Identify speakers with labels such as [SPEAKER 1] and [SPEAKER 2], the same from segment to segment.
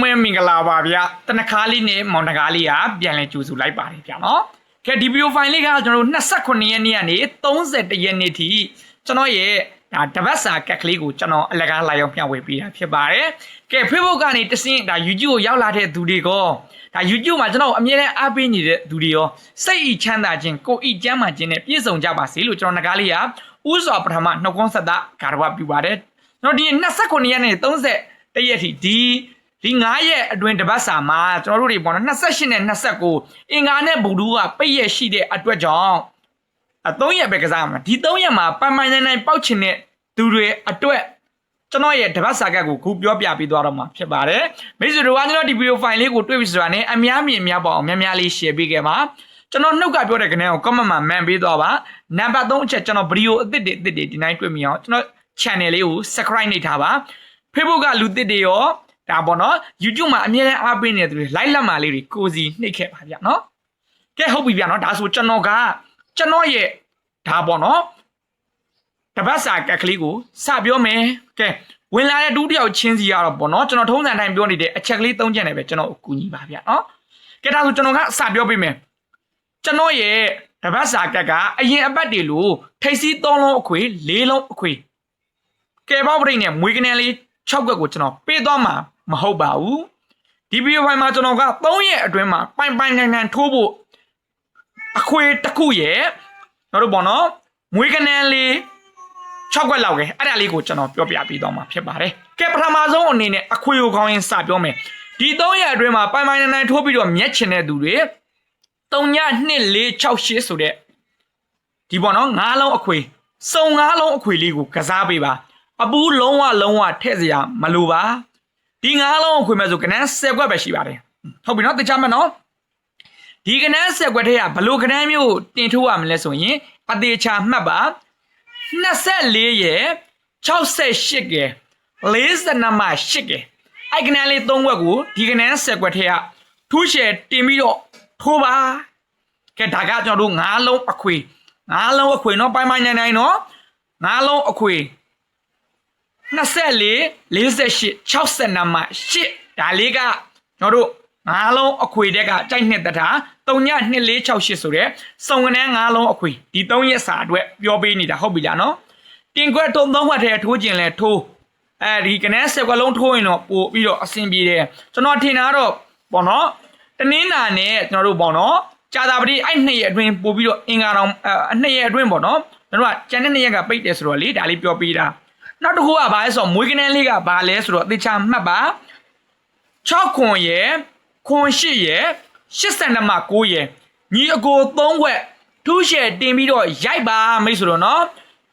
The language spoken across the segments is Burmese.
[SPEAKER 1] မင်္ဂလာပါဗျတနခါလေးနဲ့မောင်တကားလေးကပြန်လဲကြိုးစုလိုက်ပါတယ်ဗျနော်ကဲဒီဗီဒီယိုဖိုင်လေးကကျွန်တော်တို့29ရက်နေ့ကနေ31ရက်နေ့ထိကျွန်တော်ရဲ့ဒါတပတ်စာကက်ကလေးကိုကျွန်တော်အလကားလာရောက်မျှဝေပေးတာဖြစ်ပါတယ်ကဲ Facebook ကနေတစင်းဒါ YouTube ကိုရောက်လာတဲ့သူတွေကဒါ YouTube မှာကျွန်တော်အမြဲတမ်းအားပေးနေတဲ့သူတွေရောစိတ်ဤချမ်းသာခြင်းကိုယ်ဤကျမ်းမာခြင်းနဲ့ပြည့်စုံကြပါစေလို့ကျွန်တော်ငကားလေးကဥစွာပထမနှုတ်ခွန်းဆက်တာဂါရဝပြုပါတယ်ကျွန်တော်ဒီ29ရက်နေ့31ရက်ထိဒီ9ရက်အတွင်းတပတ်စာမှာကျွန်တော်တို့တွေပေါ့နော်28နဲ့29အင်္ဂါနဲ့ဗုဒ္ဓကပိတ်ရက်ရှိတဲ့အတွက်ကြောင့်3ရက်ပဲကစားမှာဒီ3ရက်မှာပိုင်နိုင်ပေါက်ချင်တဲ့သူတွေအတွက်ကျွန်တော်ရဲ့တပတ်စာကတ်ကိုခုပြောပြပေးသွားတော့မှာဖြစ်ပါတယ်မိတ်ဆွေတို့ကကျွန်တော်ဒီဗီဒီယိုဖိုင်လေးကိုတွေ့ပြီဆိုတာနဲ့အများမြင်များပေါ့အောင်များများလေး share ပေးခဲ့ပါကျွန်တော်နှုတ်ကပြောတဲ့ကနေကို comment မှာမှန်ပေးသွားပါနံပါတ်3အချက်ကျွန်တော်ဗီဒီယိုအသစ်တွေဒီတိုင်းတွေ့မိအောင်ကျွန်တော် channel လေးကို subscribe နှိပ်ထားပါ Facebook ကလူသစ်တွေရောဒါပေါ့နော် YouTube မှာအမြဲတမ်းအားပေးနေတယ်သူတွေ like လက်မှာလေးတွေကိုစီနှိပ်ခဲ့ပါဗျနော်ကဲဟုတ်ပြီဗျနော်ဒါဆိုကျွန်တော်ရဲ့ဒါပေါ့နော်တပတ်စာကက်ကလေးကိုစပြောမယ်ကဲဝင်လာတဲ့ဒုတိယချင်းစီရတော့ပေါ့နော်ကျွန်တော်ထုံးစံတိုင်းပြောနေတဲ့အချက်ကလေး3ချက်နဲ့ပဲကျွန်တော်အကူညီပါဗျနော်ကဲဒါဆိုကျွန်တော်ကစပြောပေးမယ်ကျွန်တော်ရဲ့တပတ်စာကက်ကအရင်အပတ်တွေလို့ထိပ်စီး3လုံးအခွေ4လုံးအခွေကဲပေါပရိတ်နဲ့မွေးကနေလေး6ခွက်ကိုကျွန်တော်ပေးသွားမှာမဟုတ်ပါဘူးဒီဗီဒီယိုဖိုင်မှာကျွန်တော်က3ရက်အတွင်းမှာပိုင်နိုင်ထိုးဖို့အခွေတစ်ခုရဲ့တို့ပေါ့နော်မွေးကနေလေး6ခွက်လောက်ကအဲ့ဒါလေးကိုကျွန်တော်ပြောပြပေးသွားမှာဖြစ်ပါတယ်ကဲပထမဆုံးအနေနဲ့အခွေကိုခေါင်းရင်းစပြောမယ်ဒီ3ရက်အတွင်းမှာပိုင်နိုင်ထိုးပြီးတော့မျက်ချင်တဲ့သူတွေ3ည2 4 6 8ဆိုတဲ့ဒီပေါ့နော်9လုံးအခွေစုံ9လုံးအခွေလေးကိုကစားပေးပါအပူးလုံးဝထည့်စရာမလိုပါဒီ9လုံးအခွေမဲ့ဆိုကနန်း10ခွက်ပဲရှိပါတယ်ဟုတ်ပြီနော်တခြားမနော်ဒီကနန်း10ခွက်ထဲကဘလို့ကနန်းမျိုးတင်ထိုးရမလဲဆိုရင်အသေးချာမှတ်ပါ24ရဲ့68ရဲ့42မှာ8ရဲ့အဲ့ကနန်းလေး3ခွက်ကိုဒီကနန်း10ခွက်ထဲကထူးရှယ်တင်ပြီးတော့ထိုးပါကဲဒါကကျွန်တော်တို့9လုံးအခွေနော်ပိုင်နိုင်နော်9လုံးအခွေ24 48 62မှာ8ဒါလေးကကျွန်တော်တို့9လုံးအခွေတဲ့ကကြိုက်နှစ်တထား3ည2 4 6 8ဆိုတဲ့စုံကနန်း9လုံးအခွေဒီ3ရက်စာအတွက်ပြောပေးနေတာဟုတ်ပြီလားနော်တင်ခွက်တုံ3ခွက်ထဲထိုးခြင်းလဲထိုးအဲဒီကနန်း10ခွက်လုံးထိုးရင်တော့ပို့ပြီးတော့အဆင်ပြေတယ်ကျွန်တော်ထင်တာတော့ပေါ့နော်တနင်္လာနဲ့ကျွန်တော်တို့ပေါ့နော်ကြာတာပတိအဲ့2ရက်အတွင်းပို့ပြီးတော့အင်္ဂါတော်2ရက်အတွင်းပေါ့နော်ကျွန်တော်ကကျန်တဲ့2ရက်ကပိတ်တယ်ဆိုတော့လေဒါလေးပြောပေးတာနောက်တစ်ခုကဘာလဲဆိုတော့မွေးကနန်းလေးကဘာလဲဆိုတော့အသေးချာမှတ်ပါ6ခွန်ရယ်ခွန်8ရယ်82မှာ9ရယ်ညီအကို3ခွက်ထူးရှယ်တင်ပြီးတော့ရိုက်ပါမိတ်ဆိုတော့နော်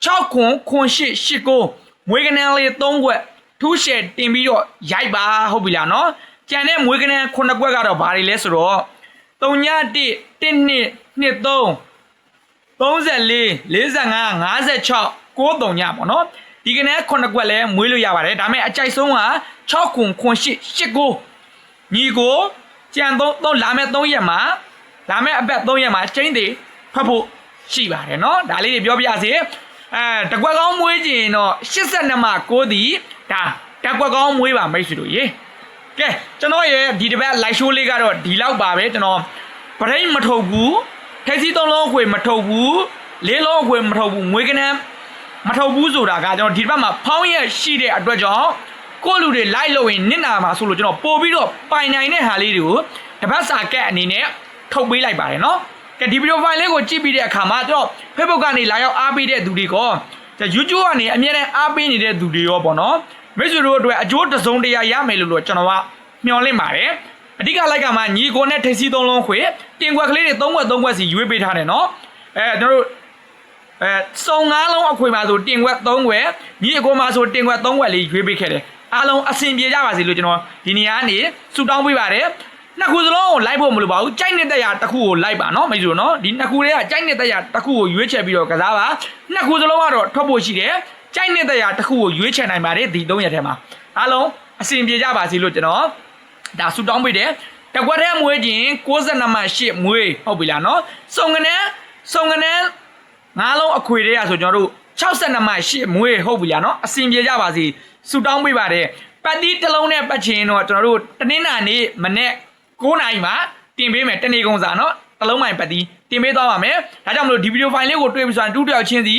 [SPEAKER 1] 6ခွန်8 8 9မွေးကနန်းလေး3ခွက်ထူးရှယ်တင်ပြီးတော့ရိုက်ပါဟုတ်ပြီလားနော်ကျန်တဲ့မွေးကနန်း9ခွက်ကတော့ဘာတွေလဲဆိုတော့3ည1 1 2 2 3 34 45 56 93ညပေါ့နော်ဒီကနေ့9ခွက်လဲမွေးလို့ရပါတယ်ဒါပေမဲ့အကြိုက်ဆုံးက6ခွန်8 8 9ညီကိုကြံ3လာမဲ့3ရက်မှာလာမဲ့အပတ်3ရက်မှာကျင်းသေးဖတ်ဖို့ရှိပါတယ်เนาะဒါလေးတွေပြောပြစေတကွက်ကောင်းမွေးကျင်တော့82မှာ9ဒီဒါတကွက်ကောင်းမွေးပါမိတ်ဆွေတို့ရေကဲကျွန်တော်ရဲ့ဒီတစ်ပတ် live show လေးကတော့ဒီလောက်ပါပဲကျွန်တော်ဗရိတ်မထုတ်ဘူးထိပ်စီး3လုံးအခွေမထုတ်ဘူး4လုံးအခွေမထုတ်ဘူးမွေးကနန်းမထုတ်ဘူးဆိုတာကကျွန်တော်ဒီဘက်မှာဖောင်းရက်ရှိတဲ့အတွက်ကြောင့်ကိုလူတွေ like လုပ်ရင်နစ်နာမှာဆိုလို့ကျွန်တော်ပို့ပြီးတော့ပိုင်နိုင်တဲ့ဟာလေးတွေကိုတပတ်စာကက်အနေနဲ့ထုတ်ပေးလိုက်ပါတယ်နော်ကဲဒီဗီဒီယိုဖိုင်လေးကိုကြည့်ပြီးတဲ့အခါမှာကျွန်တော် Facebook ကနေလာရောက်အားပေးတဲ့သူတွေကYouTube ကနေအမြဲတမ်းအားပေးနေတဲ့သူတွေရောပေါ့နော်မိတ်ဆွေတို့အတွက်အကျိုးတစုံတရာရမယ်လို့ကျွန်တော်ကမျှော်လင့်ပါတယ်အဓိကလိုက်ကမှညီကိုနဲ့ထိပ်စီး3လုံးခွေတင်ခွက်ကလေးတွေ3ခွက်စီရွေးပေးထားတယ်နော်ကျွန်တော်တို့စုံ9လုံးအခွေမှာဆိုတင်ခွက်3ခွက်ညီအကိုမှာဆိုတင်ခွက်3ခွက်လေးရွေးပေးခဲ့တယ်အားလုံးအဆင်ပြေကြပါစေလို့ကျွန်တော်ဒီနေရာကနေဆုတောင်းပေးပါတယ်နှစ်ခုစလုံးကိုလိုက်ဖို့မလိုပါဘူးကြိုက်နေတဲ့ရာတစ်ခုကိုလိုက်ပါနော်မိတ်ဆွေနော်ဒီနှစ်ခုတွေကကြိုက်နေတဲ့ရာတစ်ခုကိုရွေးချယ်ပြီးတော့ကစားပါနှစ်ခုစလုံးကတော့ထွက်ဖို့ရှိတယ်ကြိုက်နေတဲ့ရာတစ်ခုကိုရွေးချယ်နိုင်ပါတယ်ဒီ3ရက်ထဲမှာအားလုံးအဆင်ပြေကြပါစေလို့ကျွန်တော်ဒါဆုတောင်းပေးတယ်တကွက်ထဲမွေးခြင်း62မှ8မွေးဟုတ်ပြီလားနော်စုံကနန်း9လုံးအခွေတည်းရဆိုကျွန်တော်တို့62မှ8မွေးဟုတ်ပြီလားနော်အဆင်ပြေကြပါစေဆုတောင်းပေးပါတယ်ပ ပတ်တီးတစ်လုံးနဲ့ပတ်ချင်တော့ကျွန်တော်တို့တနင်္လာနေ့မနေ့9နာရီမှာတင်ပေးမယ်တနေ့ကုန်စာနော်တစ်လုံးမှပတ်တီးတင်ပေးသွားပါမယ်ဒါကြောင့်မလို့ဒီဗီဒီယိုဖိုင်လေးကိုတွေ့ပြီးဆိုရင်တူတယောက်ချင်းစီ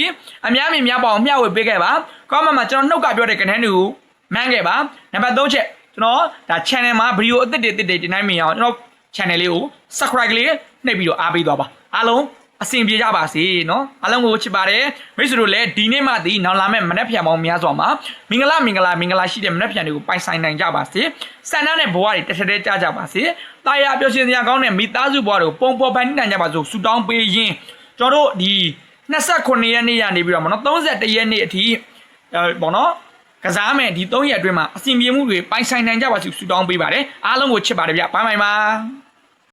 [SPEAKER 1] အများမြင်များပါအောင်မျှဝေပေးခဲ့ပါကောမန့်မှာကျွန်တော်နှုတ်ကပြောတဲ့ content တွေကိုမှန်းခဲ့ပါနံပါတ်3ချက်ကျွန်တော်ဒါ channel မှာဗီဒီယိုအသစ်တွေတင်နိုင်မြင်အောင်ကျွန်တော် channel လေးကို subscribe လေးနှိပ်ပြီးတော့အားပေးသွားပါအားလုံးအဆင်ပြေကြပါစေเนาะအားလုံးကိုချစ်ပါတယ်မိတ်ဆွေတို့လည်းဒီနေ့မှဒီနောက်လာမဲ့မနက်ဖြန်ပေါင်းများစွာမှာမင်္ဂလာရှိတဲ့မနက်ဖြန်တွေကိုပိုင်ဆိုင်နိုင်ကြပါစေစန္ဒနဲ့ဘဝတွေတစ်ထက်တည်းကြကြပါစေတာယာပျော်ရွှင်စရာကောင်းတဲ့မိသားစုဘဝတွေကိုပုံပေါ်ပန်းနိုင်ကြပါစို့ဆူတောင်းပေးရင်းကျွန်တော်တို့ဒီ29ရက်နေ့ကနေပြီးတော့မနော်31ရက်နေ့အထိပေါ့နော်ကစားမယ်ဒီ3ရက်အတွင်းမှာအဆင်ပြေမှုတွေပိုင်ဆိုင်နိုင်ကြပါစို့ဆူတောင်းပေးပါတယ်အားလုံးကိုချစ်ပါတယ်ဗျဘိုင်ဘိုင်ပါ